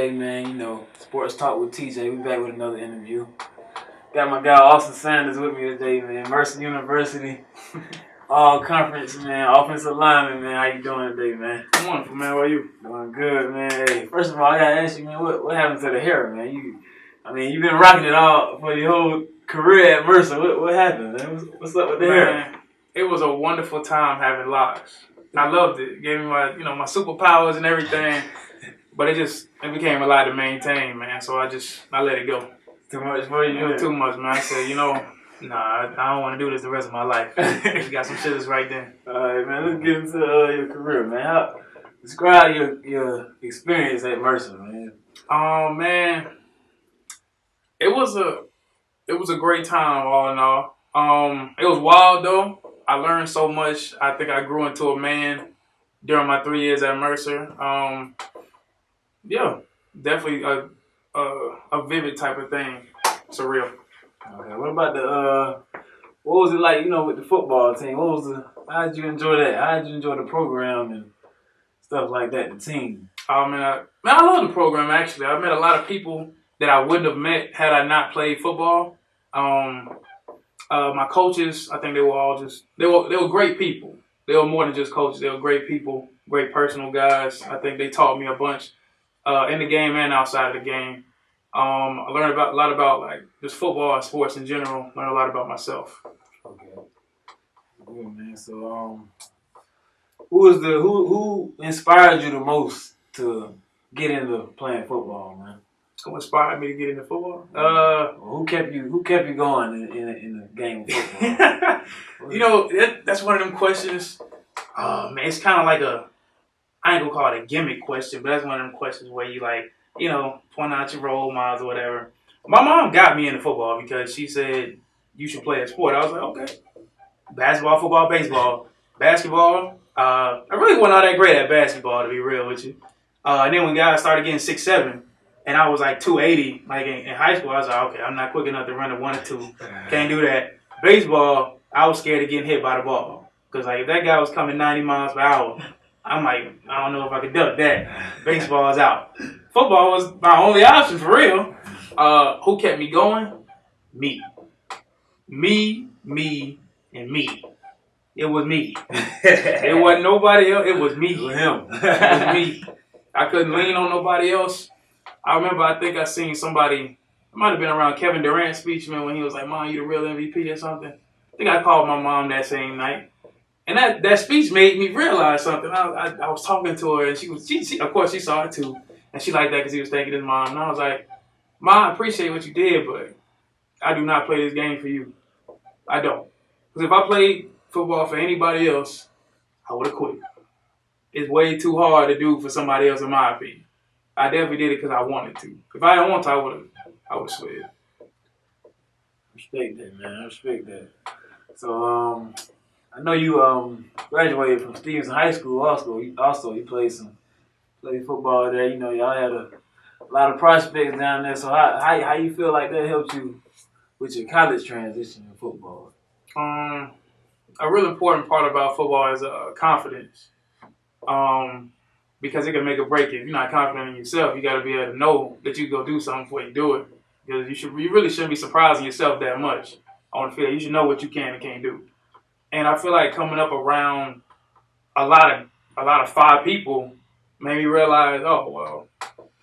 today, man. You know, Sports Talk with TJ. We back with another interview. Got my guy Austin Sanders with me today, man. Mercer University, all conference, man. Offensive lineman, man. How you doing today, man? I'm wonderful, man. How are you? Doing good, man. Hey, first of all, I gotta ask you, man, what happened to the hair, man? You've been rocking it all for your whole career at Mercer. What happened, man? What's up with the hair? It was a wonderful time having locks. I loved it. It gave me my superpowers and everything. But it became a lot to maintain, man. So I let it go. Too much for you? It was too much, man. I said, I don't want to do this the rest of my life. You got some shit that's right there. All right, man. Let's get into your career, man. Describe your experience at Mercer, man. Man, it was a great time, all in all. It was wild though. I learned so much. I think I grew into a man during my 3 years at Mercer. Yeah, definitely a vivid type of thing. Surreal. Okay, what about what was it like, with the football team? How did you enjoy that? How did you enjoy the program and stuff like that, the team? Oh, man, I love the program, actually. I met a lot of people that I wouldn't have met had I not played football. My coaches, I think they were great people. They were more than just coaches. They were great people, great personal guys. I think they taught me a bunch in the game and outside of the game. I learned a lot about like just football and sports in general. Learned a lot about myself. Okay, good, man. So, who inspired you the most to get into playing football, man? Who inspired me to get into football? Who kept you going in the game of football? That's one of them questions. Man, it's kind of like I ain't gonna call it a gimmick question, but that's one of them questions where you point out your role models or whatever. My mom got me into football because she said you should play a sport. I was like, okay. Basketball, football, baseball. Basketball, I really wasn't all that great at basketball, to be real with you. And then when guys started getting 6'7", and I was like 280, like in high school, I was like, okay, I'm not quick enough to run a 1 or 2. Can't do that. Baseball, I was scared of getting hit by the ball. Because if that guy was coming 90 miles per hour, I'm like, I don't know if I could duck that. Baseball is out. Football was my only option for real. Who kept me going? Me. Me, and me. It was me. It wasn't nobody else. It was me. It was him. It was me. I couldn't lean on nobody else. I remember, I think I seen somebody, it might have been around Kevin Durant's speech, man, when he was like, Mom, you the real MVP or something. I think I called my mom that same night. And that speech made me realize something. I was talking to her, and she of course, she saw it too. And she liked that because he was thanking his mom. And I was like, Mom, I appreciate what you did, but I do not play this game for you. I don't. Because if I played football for anybody else, I would have quit. It's way too hard to do for somebody else, in my opinion. I definitely did it because I wanted to. If I didn't want to, I would have slid. Respect that, man. I respect that. So, I know you graduated from Stevenson High School. Also, you played football there. Y'all had a lot of prospects down there. So how you feel like that helped you with your college transition in football? A real important part about football is confidence. Because it can make or break it. If you're not confident in yourself, you got to be able to know that you can go do something before you do it. Because you really shouldn't be surprising yourself that much on the field. You should know what you can and can't do. And I feel like coming up around a lot of 5 people made me realize, oh, well,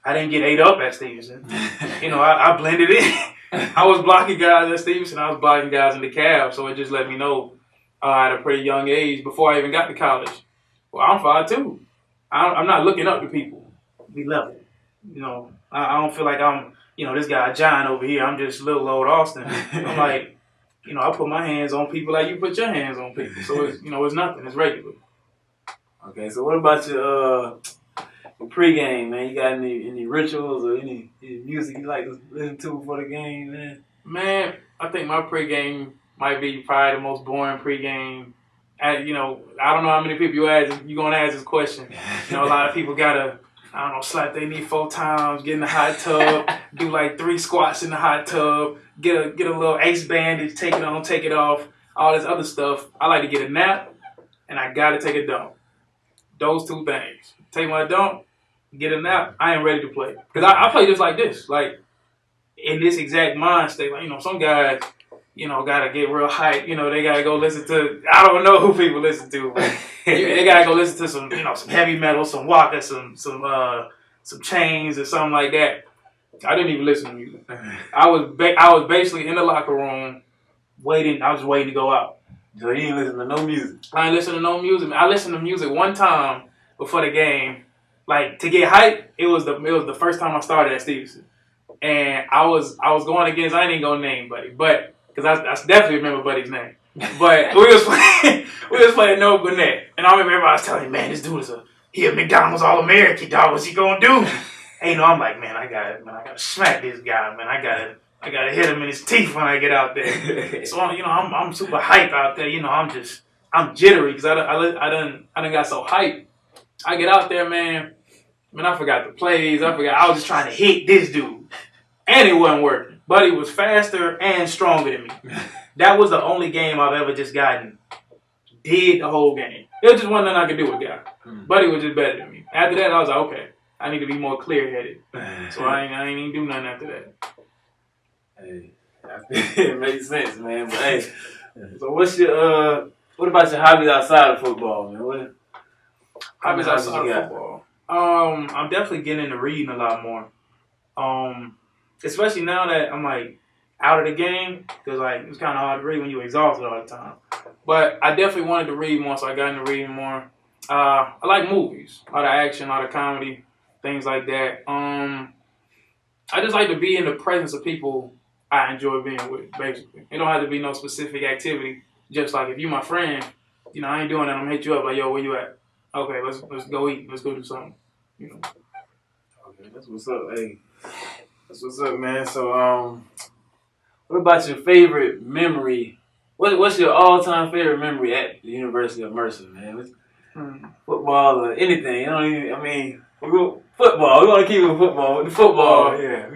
I didn't get ate up at Stevenson. I blended in. I was blocking guys at Stevenson. I was blocking guys in the cab. So it just let me know at a pretty young age, before I even got to college, well, I'm 5'2". I'm not looking up to people. Be level. I don't feel like I'm, this guy John over here. I'm just little old Austin. I'm like, I put my hands on people like you put your hands on people. So it's, it's nothing. It's regular. Okay, so what about your pregame, man? You got any rituals or any music you like to listen to before the game, man? Man, I think my pregame might be probably the most boring pregame. I don't know how many people you're going to ask this question. A lot of people got to, slap their knee 4 times, get in the hot tub, do like 3 squats in the hot tub, get a little ace bandage, take it on, take it off, all this other stuff. I like to get a nap, and I got to take a dump. Those 2 things. Take my dump, get a nap, I ain't ready to play. Because I play just like this. Like, in this exact mind state. Like, some guys, got to get real hype. They got to go listen to, I don't know who people listen to, but they got to go listen to some, some heavy metal, some Waka, some Chains or something like that. I didn't even listen to music. I was basically in the locker room waiting. I was waiting to go out. So you ain't listen to no music? I ain't listen to no music. I listened to music one time before the game. Like, to get hype, it was the first time I started at Stevenson. And I was going against, I ain't even gonna name Buddy, but because I definitely remember Buddy's name. But we was playing No Gwinnett, and I remember everybody was telling me, man, this dude he a McDonald's All-American, dog. What's he gonna do? And I'm like, man, I gotta smack this guy, man. I gotta hit him in his teeth when I get out there. So I'm super hype out there. I'm jittery because I done got so hype. I get out there, man. Man, I forgot the plays. I was just trying to hit this dude. And it wasn't working. Buddy was faster and stronger than me. That was the only game I've ever just gotten. Did the whole game. It was just one thing I could do with guy. Buddy was just better than me. After that, I was like, okay, I need to be more clear-headed. So I ain't even do nothing after that. Hey, it makes sense, man. But hey, so what about your hobbies outside of football, man? What hobbies outside of football? I'm definitely getting into reading a lot more. Especially now that I'm like out of the game, because like it's kind of hard to read when you're exhausted all the time. But I definitely wanted to read more, so I got into reading more. I like movies, a lot of action, a lot of comedy, things like that. I just like to be in the presence of people I enjoy being with, basically. It don't have to be no specific activity. Just like if you my friend, I ain't doing that. I'm gonna hit you up like, yo, where you at? Okay, let's go eat. Let's go do something. Okay, that's what's up. Hey, that's what's up, man. So, what about your favorite memory? What's your all-time favorite memory at the University of Mercer, man? Football or anything? Football. We want to keep it with football. The football, yeah.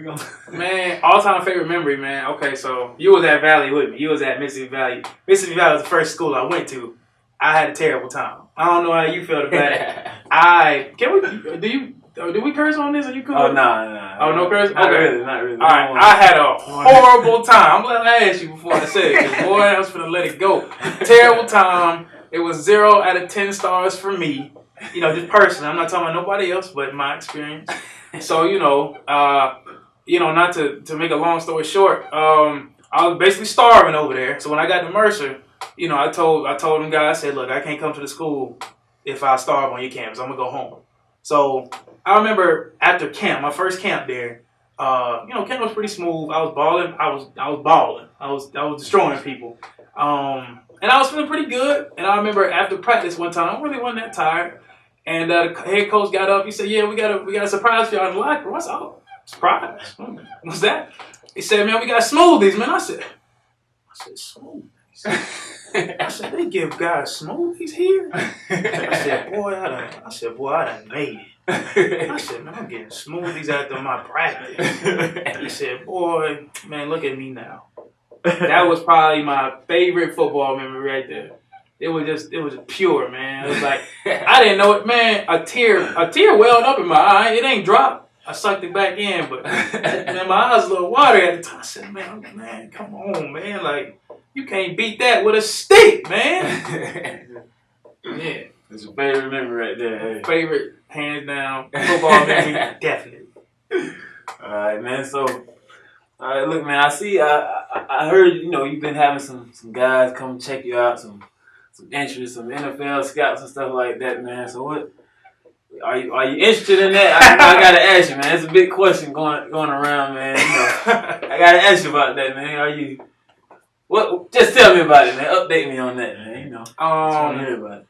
Man, all-time favorite memory, man. Okay, so you was at Valley with me. You was at Mississippi Valley. Mississippi Valley was the first school I went to. I had a terrible time. I don't know how you felt about it. Do we curse on this? Are you cool? Oh, nah. Oh, no curse? Not okay. really, not really. All right, I had a horrible time. I'm glad I asked you before I said it, because boy, I was finna let it go. Terrible time. It was 0 out of 10 stars for me. Just personally. I'm not talking about nobody else, but my experience. So, not to make a long story short, I was basically starving over there. So when I got to Mercer, I told them guys, I said, look, I can't come to the school if I starve on your campus. I'm gonna go home. So I remember after camp, my first camp there, camp was pretty smooth. I was balling. I was balling. I was destroying people. And I was feeling pretty good. And I remember after practice one time, I really wasn't that tired. And the head coach got up. He said, "Yeah, we got a surprise for y'all in the locker room." I said, "Oh, surprise? What's that?" He said, "Man, we got smoothies, man." I said, "Smoothies." I said, "They give guys smoothies here?" I said, "Boy, I done made it." I said, "Man, I'm getting smoothies after my practice." He said, "Boy, man, look at me now." That was probably my favorite football memory right there. It was pure, man. It was like, I didn't know it, man. A tear welled up in my eye. It ain't dropped. I sucked it back in, but man, my eyes a little watery at the time. I said, man, come on, man. Like, you can't beat that with a stick, man. Yeah. That's your favorite memory right there. Hey. Favorite, hands down. Football memory, definitely. All right, man. So, all right, look, man. I see. I heard you've been having some guys come check you out, some interest, some NFL scouts and stuff like that, man. So what? Are you interested in that? I gotta ask you, man. It's a big question going around, man. I gotta ask you about that, man. Are you? What? Just tell me about it, man. Update me on that, man. I want to hear about it.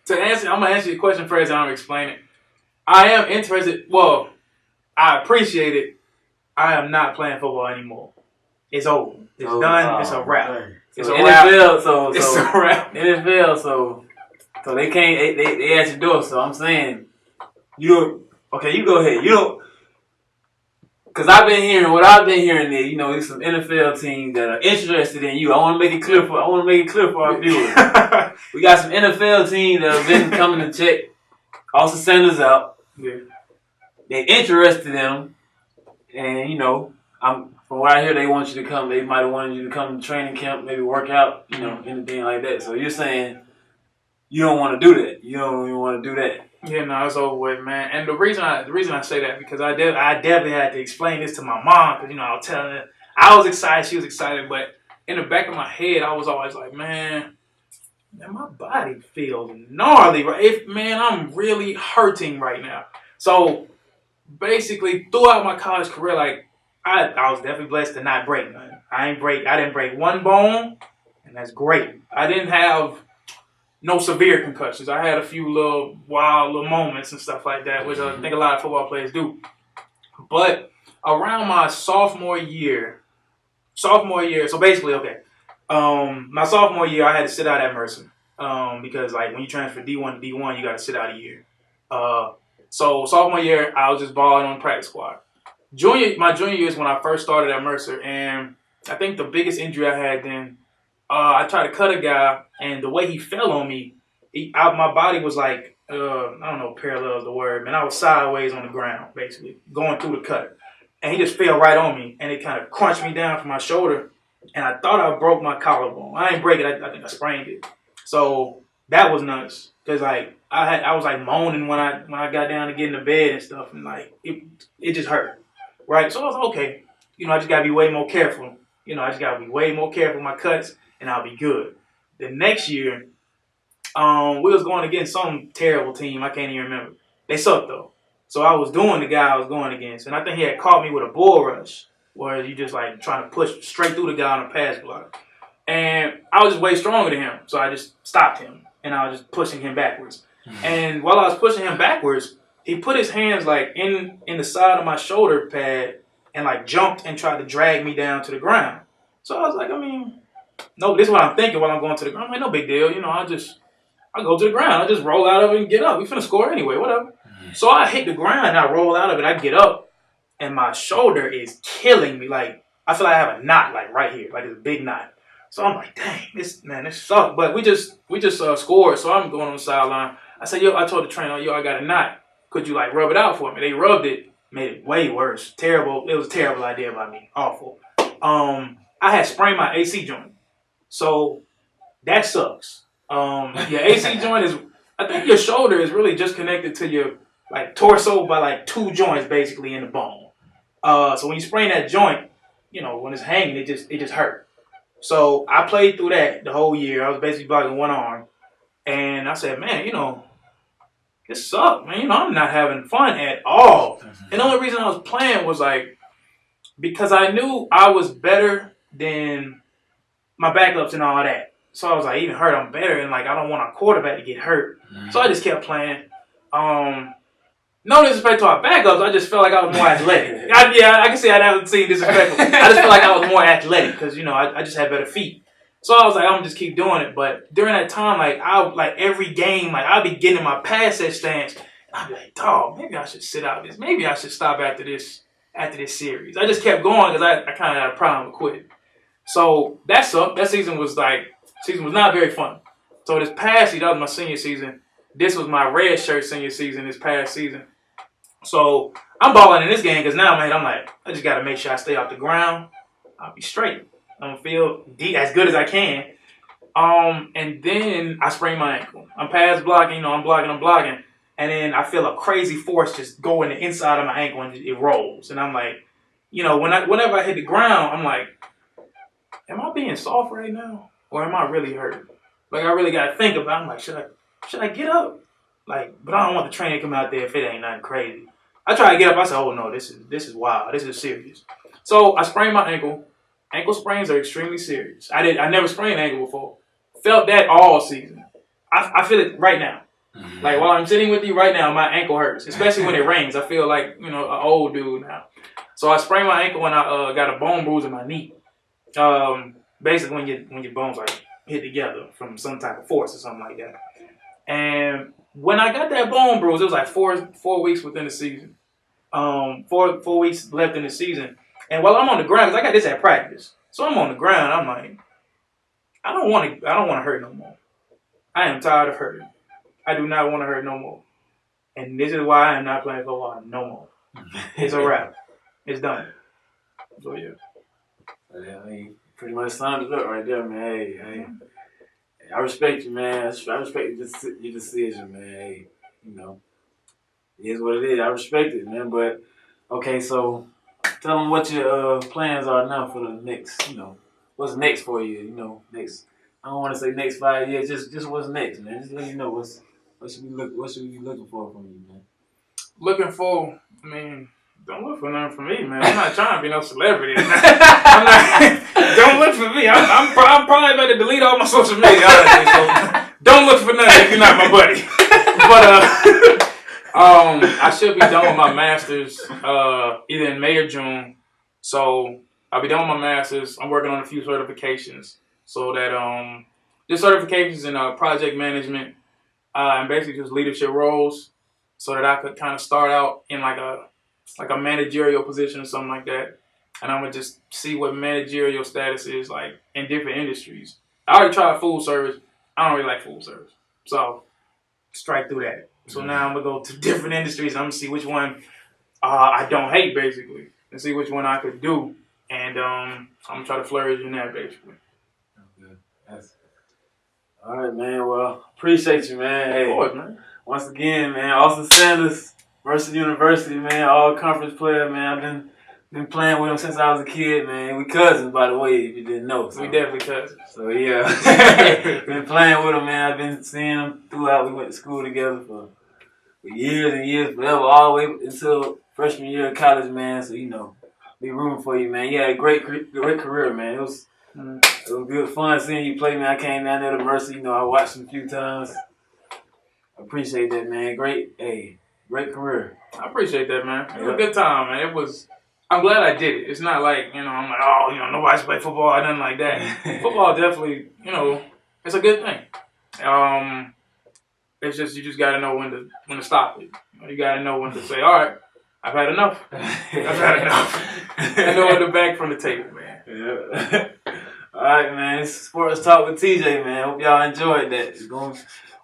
To answer, I'm gonna answer your question first, and I'm gonna explain it. I am interested. Well, I appreciate it. I am not playing football anymore. It's over. It's done. It's a wrap. It's a NFL, wrap. It's a wrap. NFL, so they can't. They at your door. So I'm saying, you go ahead. Because I've been hearing what I've been hearing there. There's some NFL teams that are interested in you. I want to make it clear for our viewers. We got some NFL teams that have been coming to check Austin Sanders out. Yeah. They're interested in them, and from what I hear, they want you to come. They might have wanted you to come to training camp, maybe work out, anything like that. So you're saying you don't want to do that. You don't even want to do that. Yeah, no, it's over with, man. And the reason I say that because I definitely had to explain this to my mom because I was telling her I was excited, she was excited, but in the back of my head, I was always like, man, my body feels gnarly, right? Man, I'm really hurting right now. So basically, throughout my college career, like I was definitely blessed to not break nothing. I didn't break one bone, and that's great. I didn't have no severe concussions. I had a few little wild little moments and stuff like that, which I think a lot of football players do. But around my sophomore year, so basically, okay, my sophomore year, I had to sit out at Mercer because like when you transfer D1 to D1, you got to sit out a year. So sophomore year, I was just balling on the practice squad. My junior year is when I first started at Mercer, and I think the biggest injury I had then, I tried to cut a guy, and the way he fell on me, my body was like, I don't know, parallel is the word, man. I was sideways on the ground, basically, going through the cut. And he just fell right on me, and it kind of crunched me down from my shoulder, and I thought I broke my collarbone. I didn't break it. I think I sprained it. So that was nuts, because like I was like moaning when I got down to get in the bed and stuff, and like it just hurt, right? So I was like, okay, I just gotta be way more careful. I just gotta be way more careful with my cuts, and I'll be good. The next year, we was going against some terrible team. I can't even remember. They sucked though. So I was doing the guy I was going against, and I think he had caught me with a bull rush, where you just like trying to push straight through the guy on a pass block. And I was just way stronger than him, so I just stopped him, and I was just pushing him backwards. And while I was pushing him backwards, he put his hands like in the side of my shoulder pad and like jumped and tried to drag me down to the ground. So I was like, no, this is what I'm thinking while I'm going to the ground. I'm like, no big deal, I go to the ground. I just roll out of it and get up. We finna score anyway, whatever. So I hit the ground and I roll out of it. I get up and my shoulder is killing me. Like, I feel like I have a knot like right here, like it's a big knot. So I'm like, dang, this sucks. But we just scored. So I'm going on the sideline. I said, I told the trainer, I got a knot. Could you like rub it out for me? They rubbed it, made it way worse. Terrible. It was a terrible idea by me. Awful. I had sprained my AC joint. So that sucks. Your AC joint is, I think your shoulder is really just connected to your like torso by like two joints basically in the bone. So when you sprain that joint, when it's hanging, it just hurt. So I played through that the whole year. I was basically blocking one arm, and I said, man, this sucks, man. I'm not having fun at all. And the only reason I was playing was like because I knew I was better than my backups and all that. So I was like, even hurt, I'm better, and like I don't want a quarterback to get hurt. So I just kept playing. No disrespect to our backups, I just felt like I was more athletic. I can say I haven't seen disrespectful. I just felt like I was more athletic because I just had better feet. So I was like, I'm gonna just keep doing it. But during that time, like every game, like I'd be getting in my pass set stance. I'd be like, dog, maybe I should sit out this. Maybe I should stop after this series. I just kept going because I kind of had a problem with quitting. So that sucked. That season was not very fun. So this past season, that was my senior season. This was my red shirt senior season. This past season. So I'm balling in this game because now, man, I'm like, I just got to make sure I stay off the ground. I'll be straight. I'm going to feel as good as I can. And then I sprain my ankle. I'm pass blocking, I'm blocking. And then I feel a crazy force just go in the inside of my ankle and it rolls. And I'm like, whenever I hit the ground, I'm like, am I being soft right now? Or am I really hurt? Like, I really got to think about it. I'm like, should I get up? Like, but I don't want the trainer to come out there if it ain't nothing crazy. I try to get up. I said, oh, no, this is wild. This is serious. So I sprained my ankle. Ankle sprains are extremely serious. I never sprained an ankle before. Felt that all season. I feel it right now. Like, while I'm sitting with you right now, my ankle hurts. Especially when it rains. I feel like, an old dude now. So I sprained my ankle and I got a bone bruise in my knee. Basically, when your bones like hit together from some type of force or something like that. And when I got that bone bruise, it was like four weeks within the season. 4 weeks left in the season. And while I'm on the ground, because I got this at practice, so I'm on the ground. I'm like, I don't want to hurt no more. I am tired of hurting. I do not want to hurt no more. And this is why I am not playing football no more. It's a wrap. It's done. So, yeah. Yeah, I mean, pretty much summed it up right there, man. Hey, I respect you, man. I respect your decision, man. Hey, you know, it is what it is. I respect it, man. But, okay, so tell them what your plans are now for the next, what's next for you, next. I don't want to say next 5 years, just what's next, man. Just let me know what should we be looking for from you, man. Looking for, I mean, don't look for nothing from me, man. I'm not trying to be no celebrity. I'm not, don't look for me. I'm probably about to delete all my social media, honestly. So don't look for nothing if you're not my buddy. But I should be done with my master's either in May or June. So I'll be done with my master's. I'm working on a few certifications. So that just certifications in project management and basically just leadership roles, so that I could kind of start out in like a managerial position or something like that. And I'm gonna just see what managerial status is like in different industries. I already tried food service. I don't really like food service, so strike through that. So now I'm gonna go to different industries and I'm gonna see which one I don't hate, basically, and see which one I could do. And I'm gonna try to flourish in that, basically. That's all right, man. Well, appreciate you, man. Hey, of course, man. Once again, man, Austin Sanders, Mercer University, man, all conference player, man. I've been playing with him since I was a kid, man. We cousins, by the way, if you didn't know. So. We definitely cousins. So yeah, been playing with him, man. I've been seeing him throughout. We went to school together for years and years, forever, all the way until freshman year of college, man. So be rooting for you, man. You had a great career, man. It was good fun seeing you play, man. I came down there to Mercer. I watched him a few times. I appreciate that, man. Great career. I appreciate that, man. It was a good time, man. I'm glad I did it. It's not like, I'm like, nobody's played football or nothing like that. Football definitely, it's a good thing. It's just, you just got to know when to stop it. You got to know when to say, all right, I've had enough. I've had enough. I know when to back from the table, man. Yeah. All right, man. It's Sports Talk with TJ, man. Hope y'all enjoyed that. It's going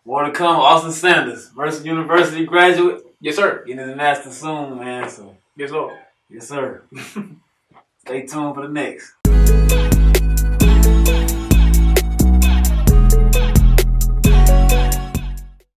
more to come. Austin Sanders, Mercer University graduate. Yes, sir. Getting his master soon, man. So yes, Lord. Yes, sir. Stay tuned for the next.